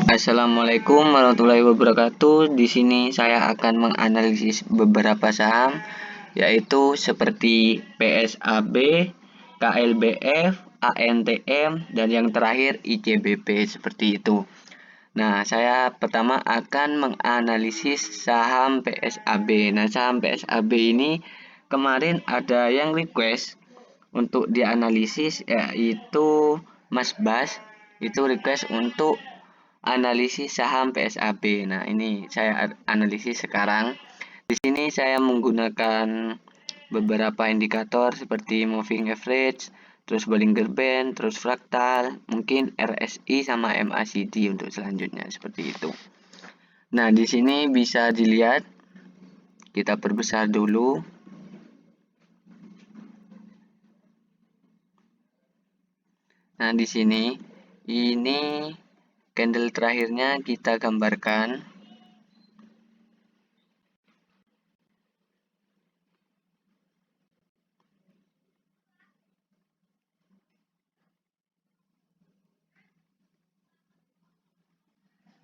Assalamualaikum warahmatullahi wabarakatuh. Di sini saya akan menganalisis beberapa saham, yaitu seperti PSAB, KLBF, ANTM, dan yang terakhir ICBP seperti itu. Nah, saya pertama akan menganalisis saham PSAB. Nah, saham PSAB ini kemarin ada yang request untuk dianalisis, yaitu Mas Bas itu request untuk analisis saham PSAB. Nah, ini saya analisis sekarang. Di sini saya menggunakan beberapa indikator seperti moving average, terus Bollinger Band, terus fraktal, mungkin RSI sama MACD untuk selanjutnya seperti itu. Nah, di sini bisa dilihat, kita perbesar dulu. Nah, di sini ini candle terakhirnya kita gambarkan.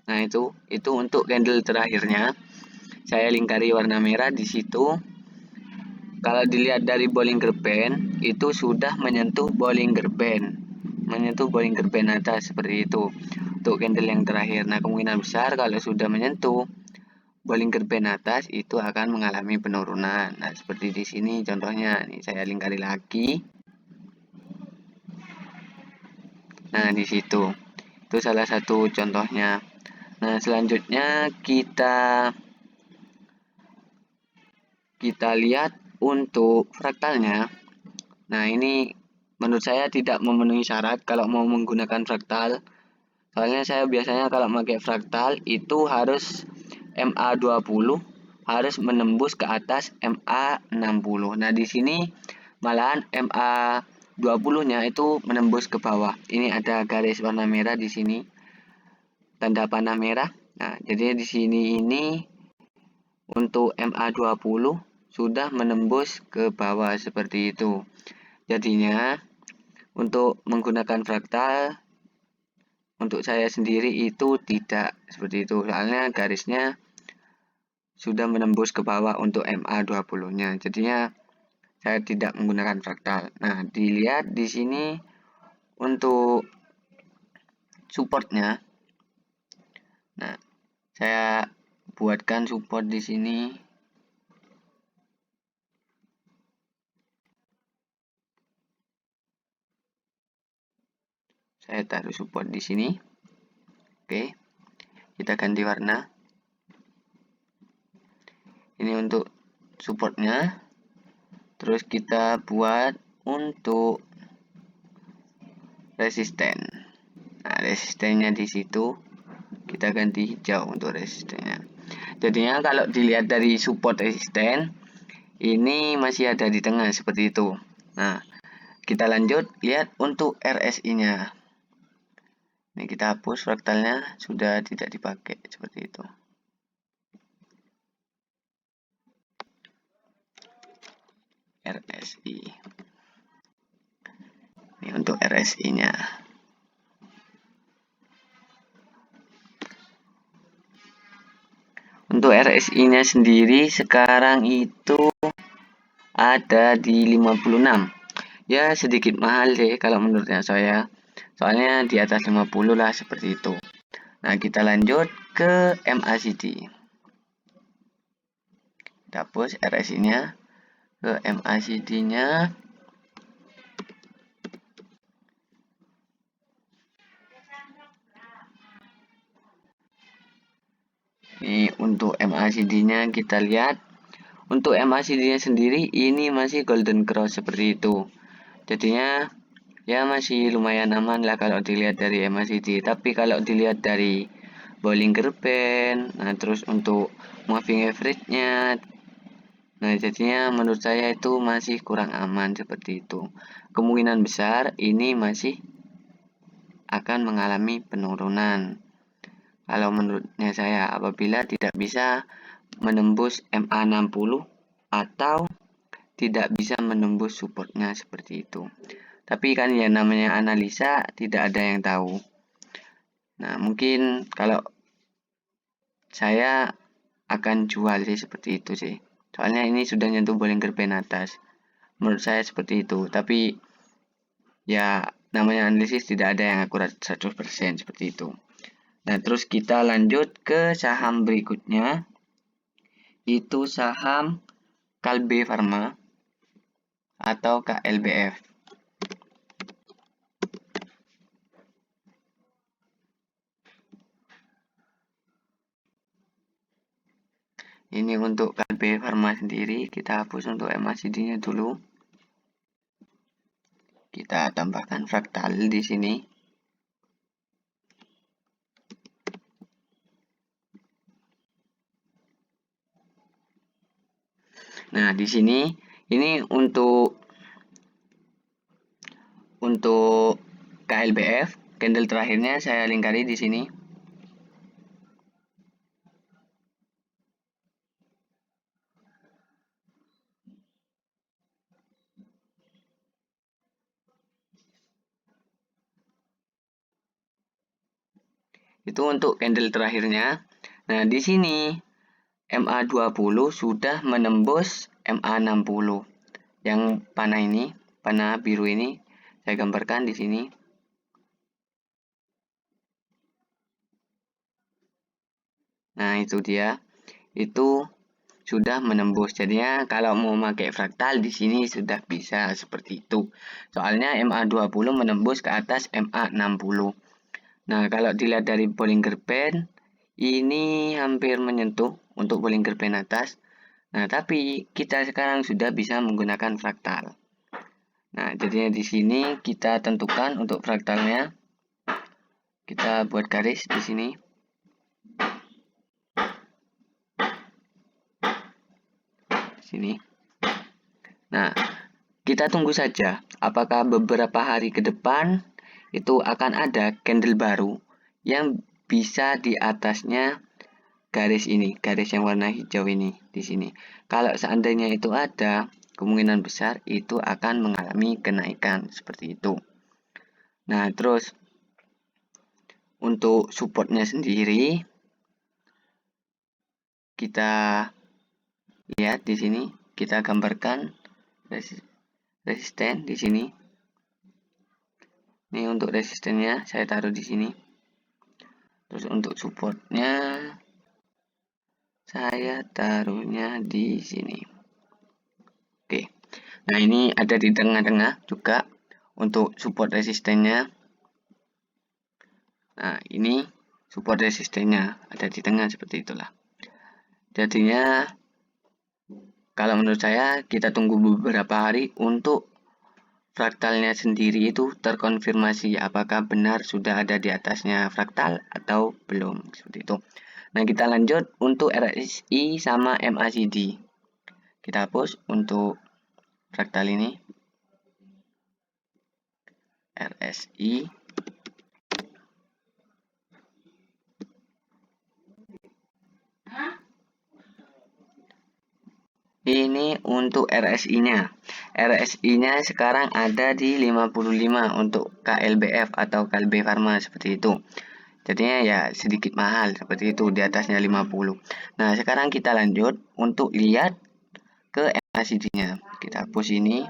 Nah, itu untuk candle terakhirnya. Saya lingkari warna merah di situ. Kalau dilihat dari Bollinger Band, itu sudah menyentuh Bollinger Band. Menyentuh Bollinger Band atas seperti itu. Untuk candle yang terakhir. Nah, kemungkinan besar kalau sudah menyentuh Bollinger Band atas itu akan mengalami penurunan. Nah, seperti di sini contohnya. Nih saya lingkari lagi. Nah, di situ. Itu salah satu contohnya. Nah, selanjutnya kita lihat untuk fraktalnya. Nah, ini menurut saya tidak memenuhi syarat kalau mau menggunakan fraktal. Soalnya saya biasanya kalau pakai fraktal itu harus MA20 harus menembus ke atas MA60. Nah, di sini malahan MA20-nya itu menembus ke bawah. Ini ada garis warna merah di sini. Tanda panah merah. Nah, jadi di sini ini untuk MA20 sudah menembus ke bawah seperti itu. Jadinya untuk menggunakan fraktal untuk saya sendiri itu tidak seperti itu. Soalnya garisnya sudah menembus ke bawah untuk MA20-nya. Jadinya saya tidak menggunakan fraktal. Nah, dilihat di sini untuk supportnya. Nah, saya buatkan support di sini. Saya taruh support di sini. Oke. Kita ganti warna. Ini untuk supportnya. Terus kita buat untuk resisten. Nah, resistennya di situ kita ganti hijau untuk resistennya. Jadinya kalau dilihat dari support resisten ini masih ada di tengah seperti itu. Nah, kita lanjut lihat untuk RSI-nya. Ini kita hapus fraktalnya, sudah tidak dipakai seperti itu. RSI. Ini untuk RSI-nya. Untuk RSI-nya sendiri sekarang itu ada di 56. Ya, sedikit mahal deh kalau menurutnya saya. Soalnya di atas 50 lah seperti itu. Nah, kita lanjut ke MACD. Kita hapus RSI-nya ke MACD-nya. Ini untuk MACD-nya kita lihat. Untuk MACD-nya sendiri ini masih golden cross seperti itu. Jadinya ya masih lumayan aman lah kalau dilihat dari MACD. Tapi kalau dilihat dari Bollinger Band, nah terus untuk moving average-nya, nah jadinya menurut saya itu masih kurang aman seperti itu. Kemungkinan besar ini masih akan mengalami penurunan. Kalau menurutnya saya apabila tidak bisa menembus MA60 atau tidak bisa menembus supportnya seperti itu. Tapi kan ya namanya analisa tidak ada yang tahu. Nah, mungkin kalau saya akan jual sih seperti itu sih. Soalnya ini sudah nyentuh Bollinger Band atas. Menurut saya seperti itu. Tapi ya namanya analisis tidak ada yang akurat 100% seperti itu. Nah, terus kita lanjut ke saham berikutnya. Itu saham Kalbe Farma atau KLBF. Ini untuk Kalbe Farma sendiri, kita hapus untuk MACD-nya dulu. Kita tambahkan fraktal di sini. Nah, di sini ini untuk KLBF, candle terakhirnya saya lingkari di sini. Itu untuk candle terakhirnya. Nah, di sini MA20 sudah menembus MA60. Yang panah biru ini saya gambarkan di sini. Nah, itu dia. Itu sudah menembus. Jadinya kalau mau pakai fraktal di sini sudah bisa seperti itu. Soalnya MA20 menembus ke atas MA60. Nah, kalau dilihat dari Bollinger Band ini hampir menyentuh untuk Bollinger Band atas. Nah, tapi kita sekarang sudah bisa menggunakan fraktal. Nah, jadinya di sini kita tentukan untuk fraktalnya. Kita buat garis di sini. Sini. Nah, kita tunggu saja apakah beberapa hari ke depan itu akan ada candle baru yang bisa di atasnya garis ini, garis yang warna hijau ini di sini. Kalau seandainya itu ada, kemungkinan besar itu akan mengalami kenaikan seperti itu. Nah, terus untuk supportnya sendiri kita lihat di sini, kita gambarkan resisten di sini. Ini untuk resistennya saya taruh di sini. Terus untuk supportnya saya taruhnya di sini. Oke. Nah, ini ada di tengah-tengah juga untuk support resistennya. Nah, ini support resistennya ada di tengah seperti itulah. Jadinya kalau menurut saya kita tunggu beberapa hari untuk fraktalnya sendiri itu terkonfirmasi apakah benar sudah ada di atasnya fraktal atau belum seperti itu. Nah, kita lanjut untuk RSI sama MACD. Kita hapus untuk fraktal ini. RSI. Ini untuk RSI-nya. RSI-nya sekarang ada di 55 untuk KLBF atau KLB Pharma seperti itu. Jadinya ya sedikit mahal seperti itu, di atasnya 50. Nah, sekarang kita lanjut untuk lihat ke MACD-nya. Kita hapus ini.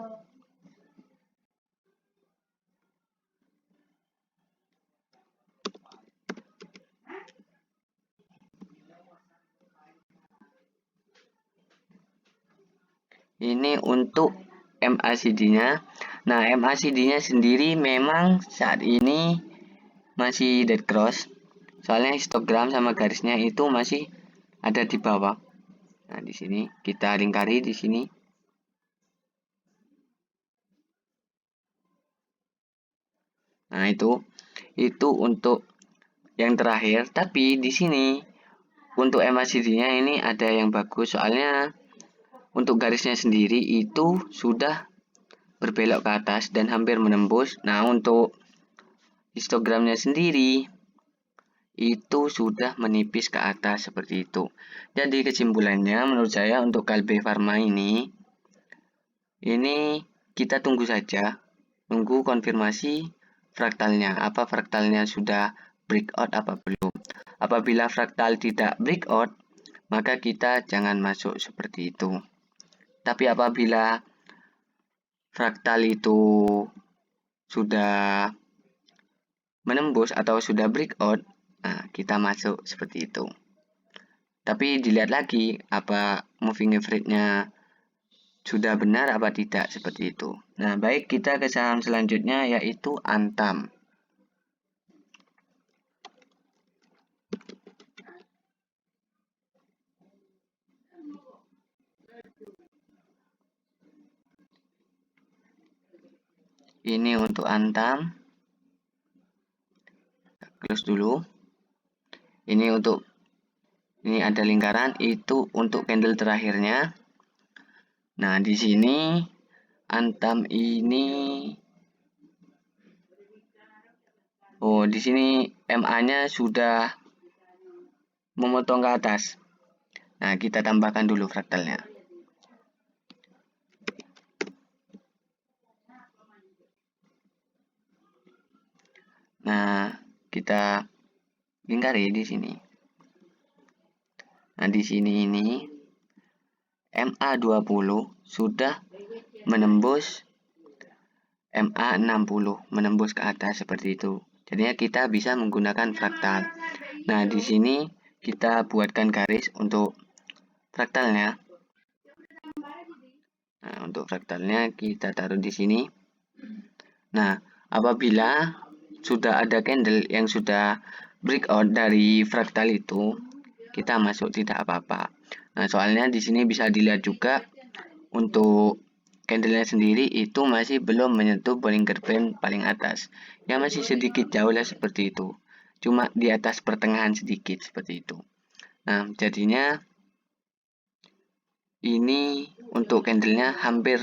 Ini untuk MACD-nya. Nah, MACD-nya sendiri memang saat ini masih dead cross. Soalnya histogram sama garisnya itu masih ada di bawah. Nah, di sini kita lingkari di sini. Nah, itu untuk yang terakhir, tapi di sini untuk MACD-nya ini ada yang bagus soalnya untuk garisnya sendiri itu sudah berbelok ke atas dan hampir menembus. Nah, untuk histogramnya sendiri itu sudah menipis ke atas seperti itu. Jadi kesimpulannya menurut saya untuk Kalbe Pharma ini kita tunggu saja, tunggu konfirmasi fraktalnya. Apa fraktalnya sudah breakout apa belum. Apabila fraktal tidak breakout, maka kita jangan masuk seperti itu. Tapi apabila fraktal itu sudah menembus atau sudah breakout, nah kita masuk seperti itu. Tapi dilihat lagi apa moving average-nya sudah benar apa tidak seperti itu. Nah, baik, kita ke saham selanjutnya yaitu Antam. Ini untuk Antam. Close dulu. Ini ada lingkaran, itu untuk candle terakhirnya. Nah, di sini Antam ini di sini MA-nya sudah memotong ke atas. Nah, kita tambahkan dulu fraktalnya. Nah, kita lingkari di sini. Nah, di sini ini MA20 sudah menembus MA60, menembus ke atas seperti itu. Jadinya kita bisa menggunakan fraktal. Nah, di sini kita buatkan garis untuk fraktalnya. Nah, untuk fraktalnya kita taruh di sini. Nah, apabila sudah ada candle yang sudah breakout dari fraktal itu, kita masuk tidak apa-apa. Nah, soalnya di sini bisa dilihat juga untuk candlenya sendiri itu masih belum menyentuh Bollinger Band paling atas. Ya, masih sedikit jauh lah seperti itu. Cuma di atas pertengahan sedikit seperti itu. Nah, jadinya ini untuk candlenya hampir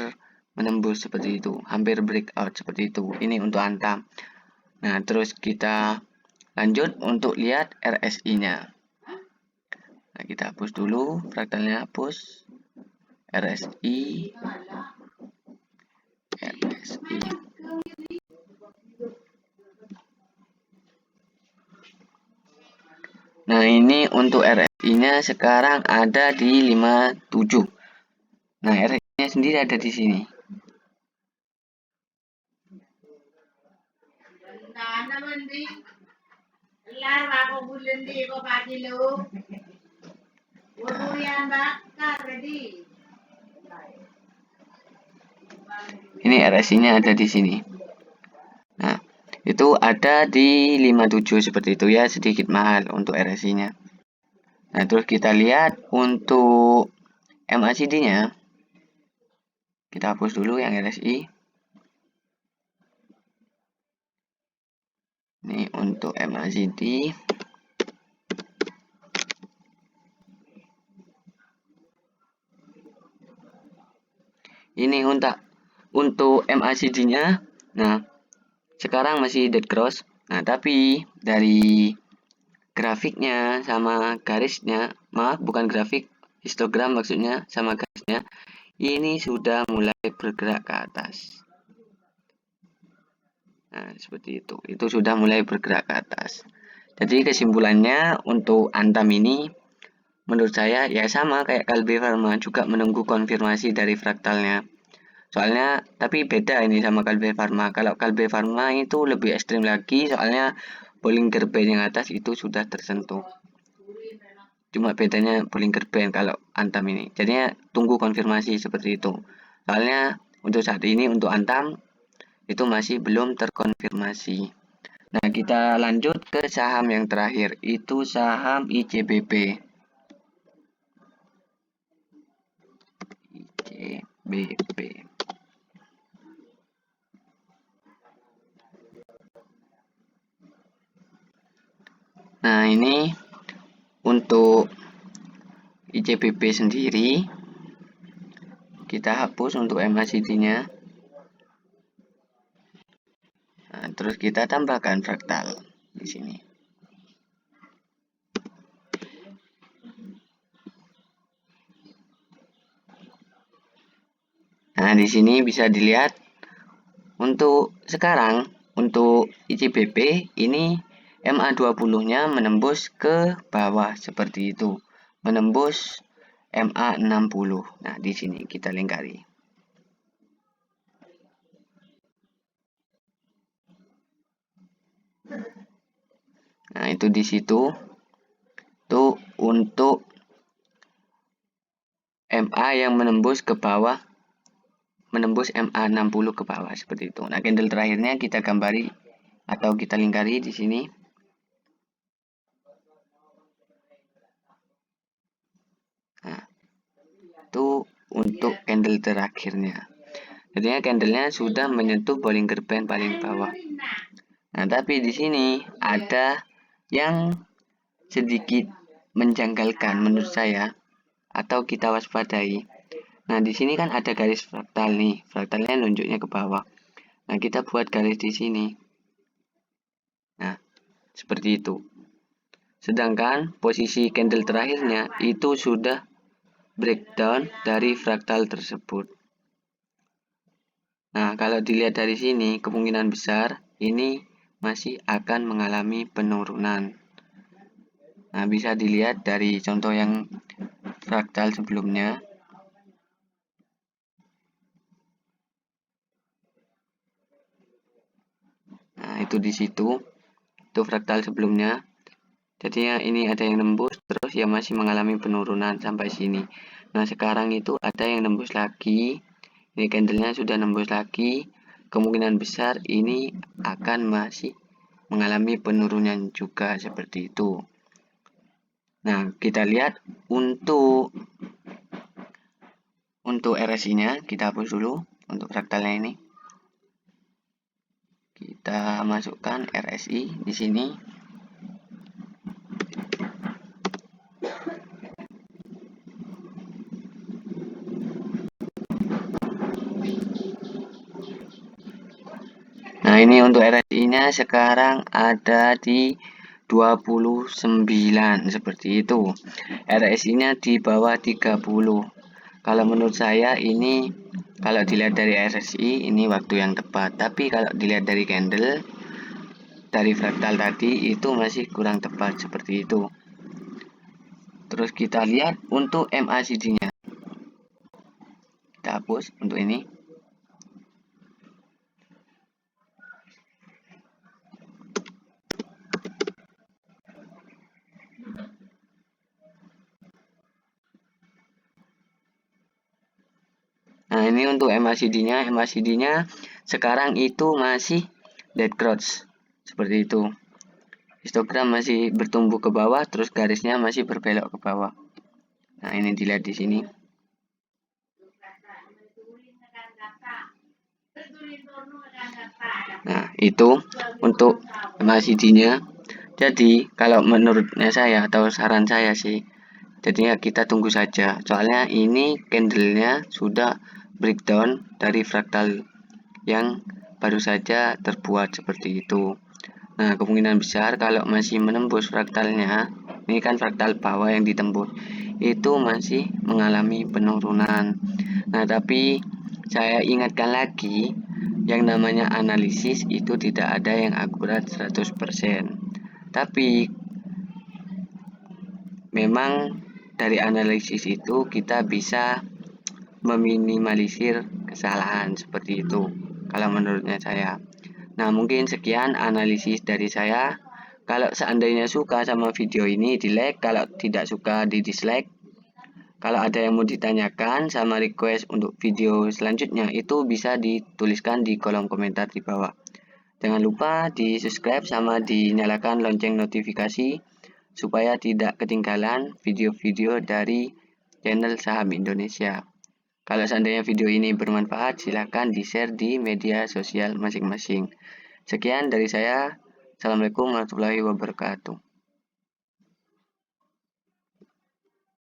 menembus seperti itu, hampir breakout seperti itu. Ini untuk Antam. Nah, terus kita lanjut untuk lihat RSI-nya. Nah, kita hapus dulu, fraktalnya hapus. RSI. Nah, ini untuk RSI-nya sekarang ada di 57. Nah, RSI-nya sendiri ada di sini. Ini RSI-nya ada di sini. Nah, itu ada di 57 seperti itu ya, sedikit mahal untuk RSI-nya. Nah, terus kita lihat untuk MACD-nya. Kita hapus dulu yang RSI. Ini untuk MACD. Ini untuk MACD-nya. Nah, sekarang masih dead cross. Nah, tapi dari grafiknya sama garisnya, maaf bukan grafik, histogram maksudnya, sama garisnya, ini sudah mulai bergerak ke atas. Nah, seperti itu. Itu sudah mulai bergerak ke atas. Jadi kesimpulannya untuk Antam ini menurut saya ya sama kayak Kalbe Pharma, juga menunggu konfirmasi dari fraktalnya. Soalnya tapi beda ini sama Kalbe Pharma. Kalau Kalbe Pharma itu lebih ekstrim lagi, soalnya Bollinger Band yang atas itu sudah tersentuh. Cuma bedanya Bollinger Band kalau Antam ini. Jadinya tunggu konfirmasi seperti itu. Soalnya untuk saat ini untuk Antam itu masih belum terkonfirmasi. Nah, kita lanjut ke saham yang terakhir, itu saham ICBP. ICBP. Nah, ini untuk ICBP sendiri kita hapus untuk MACD-nya. Nah, terus kita tambahkan fraktal di sini. Nah, di sini bisa dilihat untuk sekarang untuk ICBP ini MA20-nya menembus ke bawah seperti itu, menembus MA60. Nah, di sini kita lingkari. Nah, itu di situ tuh untuk MA yang menembus ke bawah, menembus MA60 ke bawah seperti itu. Nah, candle terakhirnya kita gambari atau kita lingkari di sini. Nah, itu untuk candle terakhirnya. Jadinya candlenya sudah menyentuh Bollinger Band paling bawah. Nah, tapi di sini ada yang sedikit menjanggalkan menurut saya atau kita waspadai. Nah, di sini kan ada garis fraktal nih. Fraktalnya nunjuknya ke bawah. Nah, kita buat garis di sini. Nah, seperti itu. Sedangkan posisi candle terakhirnya itu sudah breakdown dari fraktal tersebut. Nah, kalau dilihat dari sini, kemungkinan besar ini masih akan mengalami penurunan. Nah, bisa dilihat dari contoh yang fraktal sebelumnya. Nah, itu di situ. Itu fraktal sebelumnya. Jadinya ini ada yang nembus, terus ya masih mengalami penurunan sampai sini. Nah, sekarang itu ada yang nembus lagi. Ini candlenya sudah nembus lagi. Kemungkinan besar ini akan masih mengalami penurunan juga seperti itu. Nah, kita lihat untuk RSI-nya kita hapus dulu untuk fraktalnya ini. Kita masukkan RSI di sini. Nah, ini untuk RSI-nya sekarang ada di 29 seperti itu. RSI-nya di bawah 30. Kalau menurut saya ini kalau dilihat dari RSI ini waktu yang tepat, tapi kalau dilihat dari candle dari fraktal tadi itu masih kurang tepat seperti itu. Terus kita lihat untuk MACD-nya. Kita hapus untuk ini. Nah, ini untuk MACD-nya. MACD-nya sekarang itu masih dead cross. Seperti itu. Histogram masih bertumbuh ke bawah, terus garisnya masih berbelok ke bawah. Nah, ini dilihat di sini. Nah, itu untuk MACD-nya. Jadi, kalau menurutnya saya atau saran saya sih, jadinya kita tunggu saja. Soalnya ini candlenya sudah breakdown dari fraktal yang baru saja terbuat seperti itu. Nah, kemungkinan besar kalau masih menembus fraktalnya, ini kan fraktal bawah yang ditembus, itu masih mengalami penurunan. Nah, tapi saya ingatkan lagi, yang namanya analisis itu tidak ada yang akurat 100%. Tapi memang dari analisis itu kita bisa meminimalisir kesalahan seperti itu kalau menurutnya saya. Nah, mungkin sekian analisis dari saya. Kalau seandainya suka sama video ini di like, kalau tidak suka di dislike. Kalau ada yang mau ditanyakan sama request untuk video selanjutnya itu bisa dituliskan di kolom komentar di bawah. Jangan lupa di subscribe sama dinyalakan lonceng notifikasi supaya tidak ketinggalan video-video dari channel Saham Indonesia. Kalau seandainya video ini bermanfaat, silahkan di-share di media sosial masing-masing. Sekian dari saya. Assalamualaikum warahmatullahi wabarakatuh.